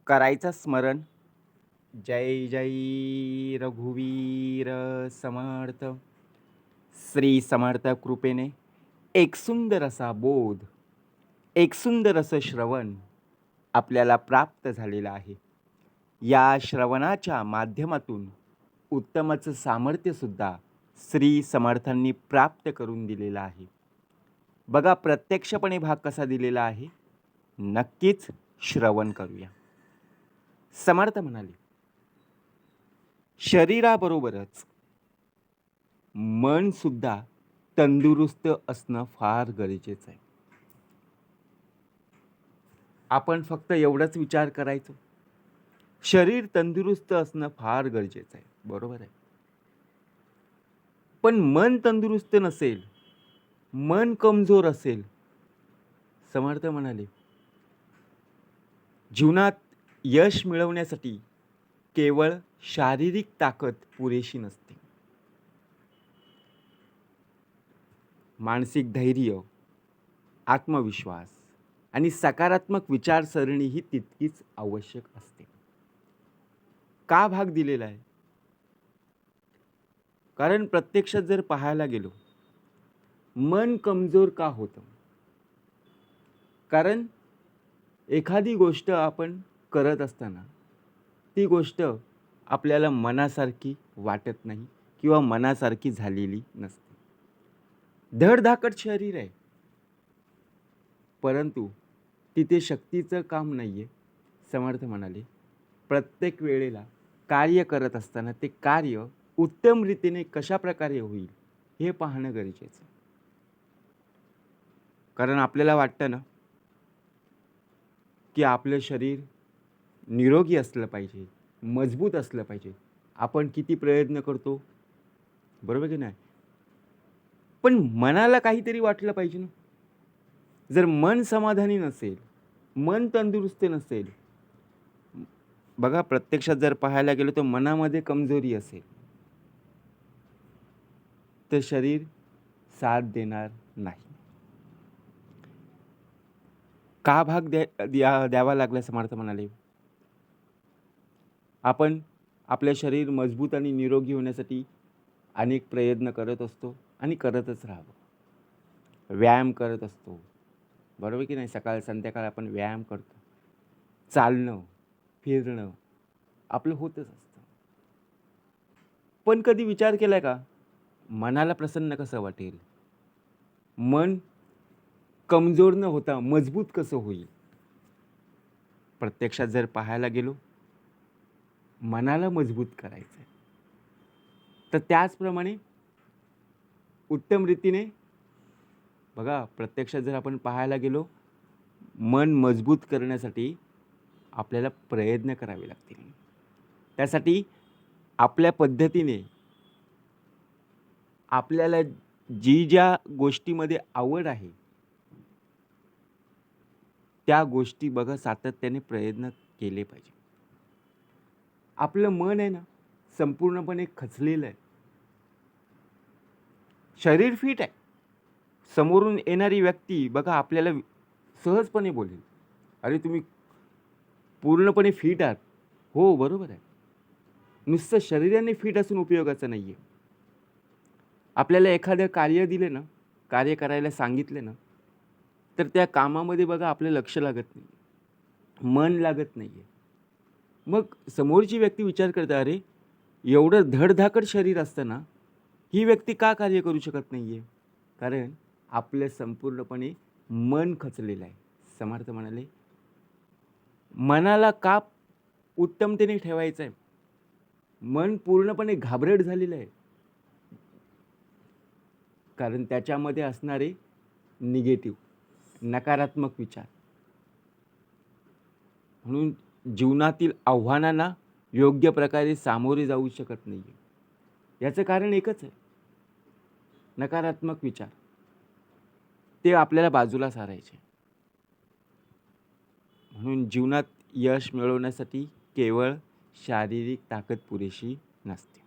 करायचं स्मरण. जय जय रघुवीर समर्थ. श्री समर्थ कृपेने एक सुंदर असा बोध, एक सुंदर असं श्रवण आपल्याला प्राप्त झालेलं आहे. या श्रवणाच्या माध्यमातून उत्तमच सामर्थ्यसुद्धा श्री समर्थांनी प्राप्त करून दिलेलं आहे. बघा प्रत्यक्षपणे भाग कसा दिलेला आहे, नक्कीच श्रवण करूया. समर्थ म्हणाले, शरीराबरोबरच मन सुद्धा तंदुरुस्त असणं फार गरजेचं आहे. आपण फक्त एवढंच विचार करायचं, शरीर तंदुरुस्त असणं फार गरजेचं आहे, बरोबर आहे. पण मन तंदुरुस्त नसेल, मन कमजोर असेल, समर्थ म्हणाले, जीवनात यश मिळवण्यासाठी केवळ शारीरिक ताकद पुरेशी नसते. मानसिक धैर्य, आत्मविश्वास आणि सकारात्मक विचारसरणी ही तितकीच आवश्यक असते. का भाग दिलेला आहे? कारण प्रत्यक्षात जर पाहायला गेलो, मन कमजोर का होतं? कारण एखादी गोष्ट आपण करत असताना ती गोष्ट आपल्याला मनासारखी वाटत नाही किंवा मनासारखी झालेली नसते. धडधाकट शरीर आहे, परंतु तिथे शक्तीचं काम नाहीये. समर्थ म्हणाले, प्रत्येक वेळेला कार्य करत असताना ते कार्य उत्तम रीतीने कशा प्रकारे होईल हे पाहणं गरजेचं. कारण आपल्याला वाटतं ना, की आपलं शरीर निरोगी असलं पाहिजे, मजबूत असलं पाहिजे. आपण किती प्रयत्न करतो, बरोबर की नाही? पण मनाला काहीतरी वाटलं पाहिजे ना. जर मन समाधानी नसेल, मन तंदुरुस्त नसेल, बघा प्रत्यक्षात जर पाहायला गेलो तर मनामध्ये कमजोरी असेल, तर शरीर साथ देणार नाही. का भाग द्यावा लागला? समर्थ म्हणाले, आपण आपले शरीर मजबूत आणि निरोगी होण्यासाठी अनेक प्रयत्न करत असतो आणि करतच राहावं. व्यायाम करत असतो, बरोबर की नाही? सकाळ संध्याकाळ आपण व्यायाम करतो. चालणं, फिरणं आपलं होतच असतं. पण कधी विचार केलाय का, मनाला प्रसन्न कसं वाटेल? मन कमजोर न होता मजबूत कसं होईल? प्रत्यक्षात जर पाहायला गेलो, मनाला मजबूत करायचं आहे, तर त्याचप्रमाणे उत्तम रीतीने बघा प्रत्यक्षात जर आपण पाहायला गेलो, मन मजबूत करण्यासाठी आपल्याला प्रयत्न करावे लागतील. त्यासाठी आपल्या पद्धतीने आपल्याला ज्या गोष्टीमध्ये आवड आहे, त्या गोष्टी बघा सातत्याने प्रयत्न केले पाहिजे. आपलं मन आहे ना, संपूर्णपणे खचलेलं आहे. शरीर फिट आहे. समोरून येणारी व्यक्ती बघा आपल्याला सहजपणे बोलेल, "अरे तुम्ही पूर्णपणे फिट आहात." हो, बरोबर आहे. नुसतं शरीराने फिट असून उपयोगाचं नाहीये. आपल्याला एखादं कार्य दिले ना, कार्य करायला सांगितले ना, तर त्या कामामध्ये बघा आपलं लक्ष लागत नाही, मन लागत नाहीये. मग समोरची व्यक्ती विचार करते, "अरे, एवढं धडधाकट शरीर असताना ही व्यक्ती का कार्य करू शकत नाहीये?" कारण आपलं संपूर्णपणे मन खचलेलं आहे. समर्थ म्हणाले, मनाला का उत्तमतेने ठेवायचं आहे? मन पूर्णपणे घाबरट झालेलं आहे. कारण त्याच्यामध्ये असणारे निगेटिव्ह, नकारात्मक विचार. म्हणून जीवनातील आव्हानांना योग्य प्रकारे सामोरे जाऊ शकत नाही. याचं कारण एकच आहे, नकारात्मक विचार. ते आपल्याला बाजूला सारायचे. म्हणून जीवनात यश मिळवण्यासाठी केवळ शारीरिक ताकद पुरेशी नसते.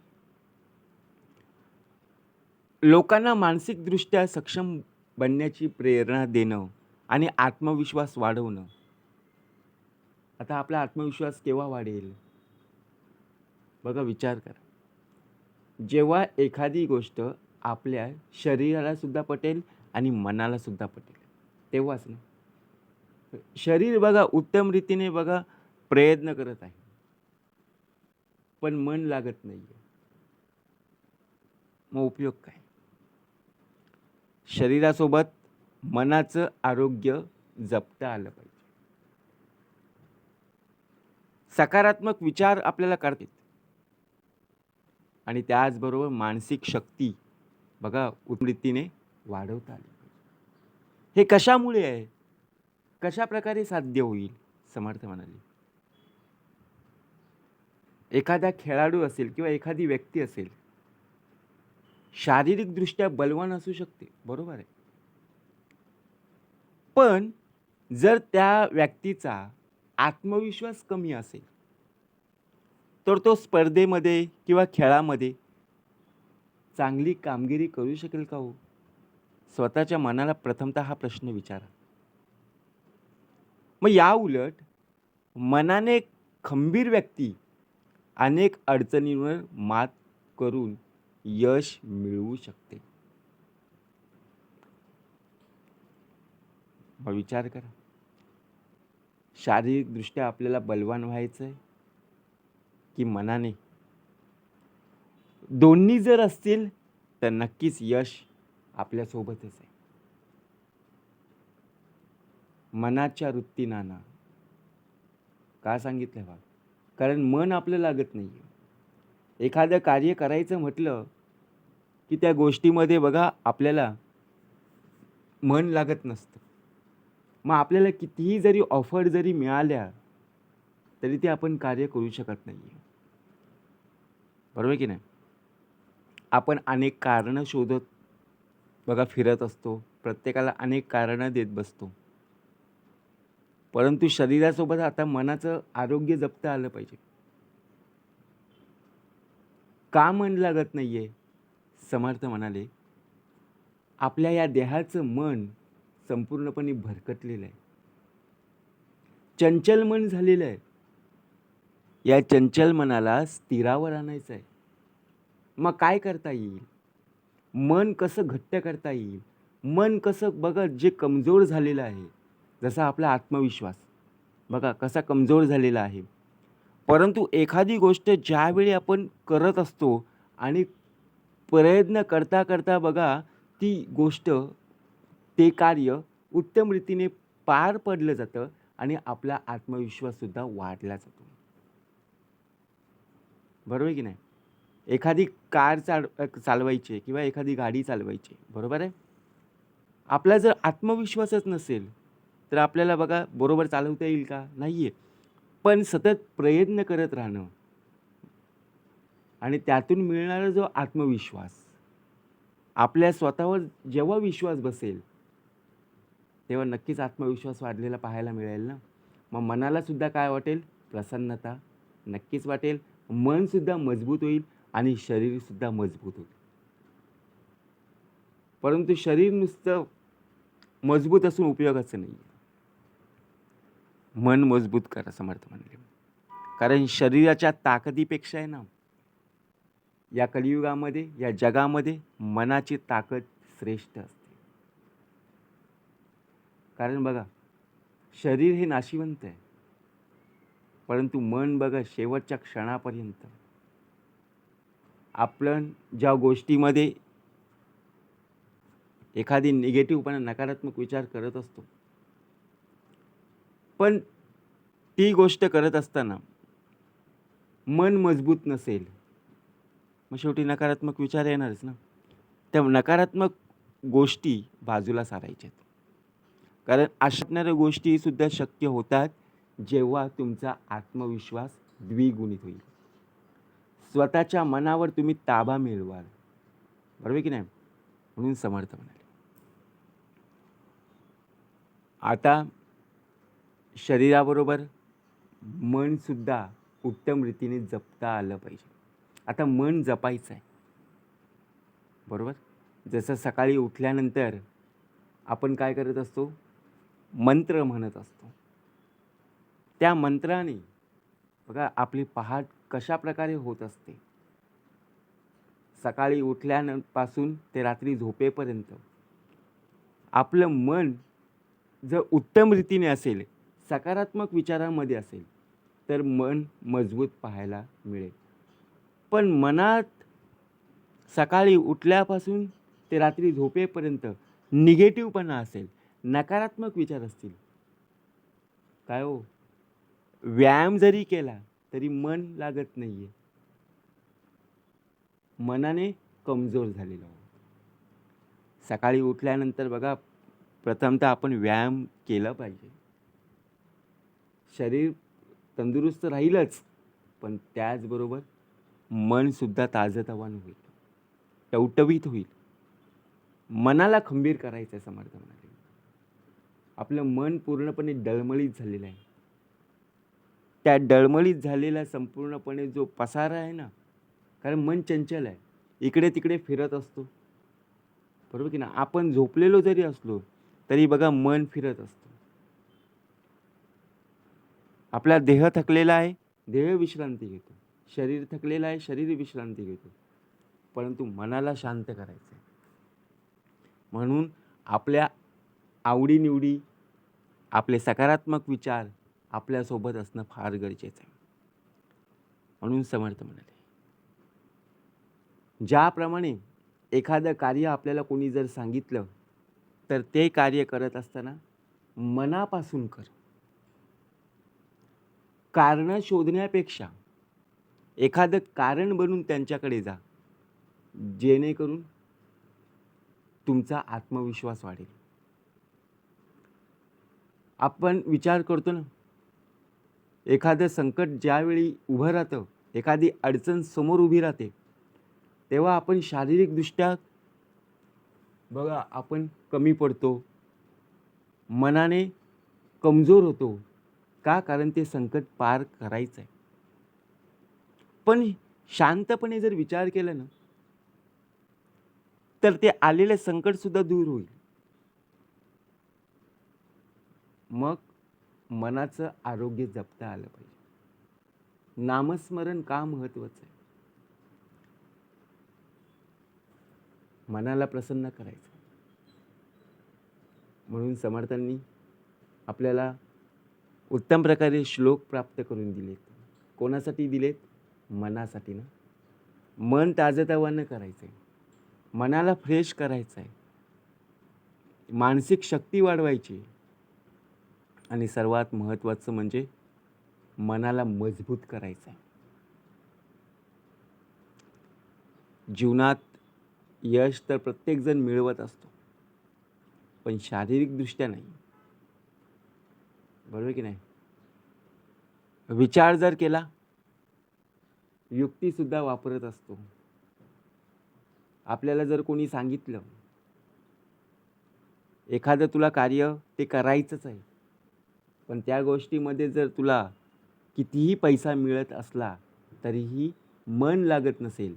लोकांना मानसिकदृष्ट्या सक्षम बनण्याची प्रेरणा देणं आणि आत्मविश्वास वाढवणं, आता आपला आत्मविश्वास केव्हा वाढेल? बघा, विचार करा. जेव्हा एखादी गोष्ट आपल्या शरीराला सुद्धा पटेल आणि मनाला सुद्धा पटेल, तेव्हाच ना. शरीर बघा उत्तम रीतीने बघा प्रयत्न करत आहे, पण मन लागत नाहीये. मग उपयोग काय? शरीरासोबत मनाचं आरोग्य जपता आलं पाहिजे. सकारात्मक विचार आपल्याला करतात आणि त्याचबरोबर मानसिक शक्ती बघा उत्तम रीतीने वाढवता आली पाहिजे. हे कशामुळे आहे? कशा प्रकारे साध्य होईल? समर्थ म्हणाले, एखादा खेळाडू असेल किंवा एखादी व्यक्ती असेल, शारीरिकदृष्ट्या बलवान असू शकते, बरोबर आहे. पण जर त्या व्यक्तीचा आत्मविश्वास कमी असेल, तर तो स्पर्धेमध्ये किंवा खेळामध्ये चांगली कामगिरी करू शकेल का हो? स्वतःच्या मनाला प्रथमतः हा प्रश्न विचारा. मग याउलट मनाने खंबीर व्यक्ती अनेक अडचणींवर मात करून यश मिळवू शकते. मग विचार करा, शारीरिकदृष्ट्या आपल्याला बलवान व्हायचंय की मनाने? दोन्ही जर असतील तर नक्कीच यश आपल्यासोबतच आहे. मनाच्या वृत्ती नाना, का सांगितलं बा? कारण मन आपलं लागत नाहीये. एखादं कार्य करायचं म्हटलं की त्या गोष्टीमध्ये बघा आपल्याला मन लागत नसतं. मग आपल्याला कितीही जरी ऑफर जरी मिळाल्या तरी ते आपण कार्य करू शकत नाहीये. बरोबर की नाही? आपण अनेक कारणं शोधत बघा फिरत असतो. प्रत्येकाला अनेक कारणं देत बसतो. परंतु शरीरासोबत आता मनाचं आरोग्य जपता आलं पाहिजे. का मन लागत नाहीये? समर्थ म्हणाले, आपल्या या देहाचं मन संपूर्णपणे भरकटलेलं आहे. चंचल मन झालेलं आहे. या चंचल मनाला स्थिरावर आणायचं आहे. मग काय करता येईल? मन कसं घट्ट करता येईल? मन कसं बघा जे कमजोर झालेलं आहे, जसा आपला आत्मविश्वास बघा कसा कमजोर झालेला आहे. परंतु एखादी गोष्ट ज्यावेळी आपण करत असतो आणि प्रयत्न करता करता बघा ती गोष्ट, ते कार्य उत्तम रीतीने पार पडलं जातं आणि आपला आत्मविश्वास सुद्धा वाढला जातो. बरोबर आहे की नाही? एखादी कार चालवायची किंवा एखादी गाडी चालवायची, बरोबर आहे. आपला जर आत्मविश्वासच नसेल तर आपल्याला बघा बरोबर चालवता येईल का? नाहीये. पण सतत प्रयत्न करत राहणं आणि त्यातून मिळणारा जो आत्मविश्वास, आपल्या स्वतःवर जेव्हा विश्वास बसेल तेव्हा नक्कीच आत्मविश्वास वाढलेला पाहायला मिळेल ना. मग मनाला सुद्धा काय वाटेल? प्रसन्नता नक्कीच वाटेल. मन सुद्धा मजबूत होईल आणि शरीर सुद्धा मजबूत होईल. परंतु शरीर नुसतं मजबूत असून उपयोगाचं नाही. मन मजबूत करा, समर्थ म्हणले. कारण शरीराच्या ताकदीपेक्षा आहे ना, या कलियुगामध्ये या जगामध्ये मनाची ताकद श्रेष्ठ असते. कारण बघा, शरीर हे नाशिवंत आहे, परंतु मन बघा शेवटच्या क्षणापर्यंत आपण ज्या गोष्टीमध्ये एखादी निगेटिव्हपणा नकारात्मक विचार करत असतो, पण ती गोष्ट करत असताना मन मजबूत नसेल, मग शेवटी नकारात्मक विचार येणारच ना. त्या नकारात्मक गोष्टी बाजूला सारायच्यात. कारण अशा गोष्टी सुद्धा शक्य होतात जेव्हा तुमचा आत्मविश्वास द्विगुणित होईल. स्वतःच्या मनावर तुम्ही ताबा मिळवाल. बरोबर की नाही? म्हणून समर्थ म्हणाले, आता शरीराबरोबर मन सुद्धा उत्तम रीतीने जपता आलं पाहिजे. आता मन जपायचं आहे, बरोबर. जसं सकाळी उठल्यानंतर आपण काय करत असतो? मंत्र म्हणत असतो. त्या मंत्राने बघा आपली पहाट कशा प्रकारे होत असते. सकाळी उठल्यापासून ते रात्री झोपेपर्यंत आपलं मन जर उत्तम रीतीने असेल, सकारात्मक विचारांमध्ये असेल, तर मन मजबूत पाहायला मिळेल. पण मनात सकाळी उठल्यापासून ते रात्री झोपेपर्यंत निगेटिव्हपणा असेल, नकारात्मक विचार असतील, काय हो, व्यायाम जरी केला तरी मन लागत नाहीये. मनाने कमजोर झालेलो आहोत. सकाळी उठल्यानंतर बघा प्रथमतः आपण व्यायाम केला पाहिजे. शरीर तंदुरुस्त राहीलच, पण त्याचबरोबर मनसुद्धा ताजंतवानं होईल, टवटवीत होईल. मनाला खंबीर करायचं आहे समर्थ म्हणाले. आपलं मन पूर्णपणे डळमळीत झालेलं आहे. त्या डळमळीत झालेला संपूर्णपणे जो पसारा आहे ना, कारण मन चंचल आहे, इकडे तिकडे फिरत असतो, बरोबर की ना. आपण झोपलेलो जरी असलो तरी बघा मन फिरत असतो. आपला देह थकलेला आहे, देह विश्रांती घेतो. शरीर थकलेलं आहे, शरीर विश्रांती घेतो. परंतु मनाला शांत करायचं आहे. म्हणून आपल्या आवडीनिवडी, आपले सकारात्मक विचार आपल्यासोबत असणं फार गरजेचं आहे. म्हणून समर्थ म्हणाले, ज्याप्रमाणे एखादं कार्य आपल्याला कोणी जर सांगितलं तर ते कार्य करत असताना मनापासून कर. कारण शोधण्यापेक्षा एखादं कारण बनून त्यांच्याकडे जा, जेणेकरून तुमचा आत्मविश्वास वाढेल. आपण विचार करतो ना, एखादं संकट ज्यावेळी उभं राहतं, एखादी अडचण समोर उभी राहते, तेव्हा आपण शारीरिकदृष्ट्या बघा आपण कमी पडतो, मनाने कमजोर होतो. का? कारण ते संकट पार करायचं आहे. पण शांतपणे जर विचार केला ना, तर ते आलेले संकट सुद्धा दूर होईल. मग मनाचं आरोग्य जपता आलं पाहिजे. नामस्मरण का महत्वाचं आहे? मनाला प्रसन्न करायचं. म्हणून समर्थांनी आपल्याला उत्तम प्रकारे श्लोक प्राप्त करून दिलेत. कोणासाठी दिलेत? मनासाठी ना. मन ताजंतवानं करायचं आहे, मनाला फ्रेश करायचं आहे, मानसिक शक्ती वाढवायची, आणि सर्वात महत्त्वाचं म्हणजे मनाला मजबूत करायचं आहे. जीवनात यश तर प्रत्येकजण मिळवत असतो, पण शारीरिकदृष्ट्या नाही, बरोबर की नाही. विचार जर केला, युक्तीसुद्धा वापरत असतो. आपल्याला जर कोणी सांगितलं एखादं तुला कार्य ते करायचंच आहे, पण त्या गोष्टीमध्ये जर तुला कितीही पैसा मिळत असला तरीही मन लागत नसेल,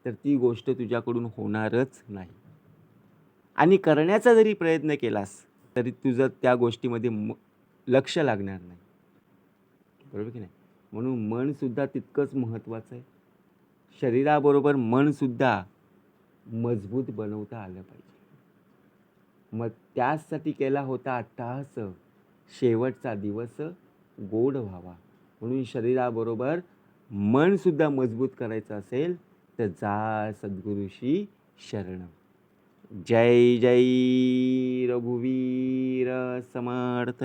तर ती गोष्ट तुझ्याकडून होणारच नाही. आणि करण्याचा जरी प्रयत्न केलास तरी तुझं त्या गोष्टीमध्ये लक्ष लागणार नाही, बरोबर की नाही. म्हणून मन सुद्धा तितकंच महत्त्वाचं आहे. शरीराबरोबर मन सुद्धा मजबूत बनवता आलं पाहिजे. मग त्यासाठी केला होता अट्टहास, शेवटचा दिवस गोड व्हावा. म्हणून शरीराबरोबर मन सुद्धा मजबूत करायचं असेल तर जा सद्गुरुशी शरण. जय जय रघुवीर समर्थ.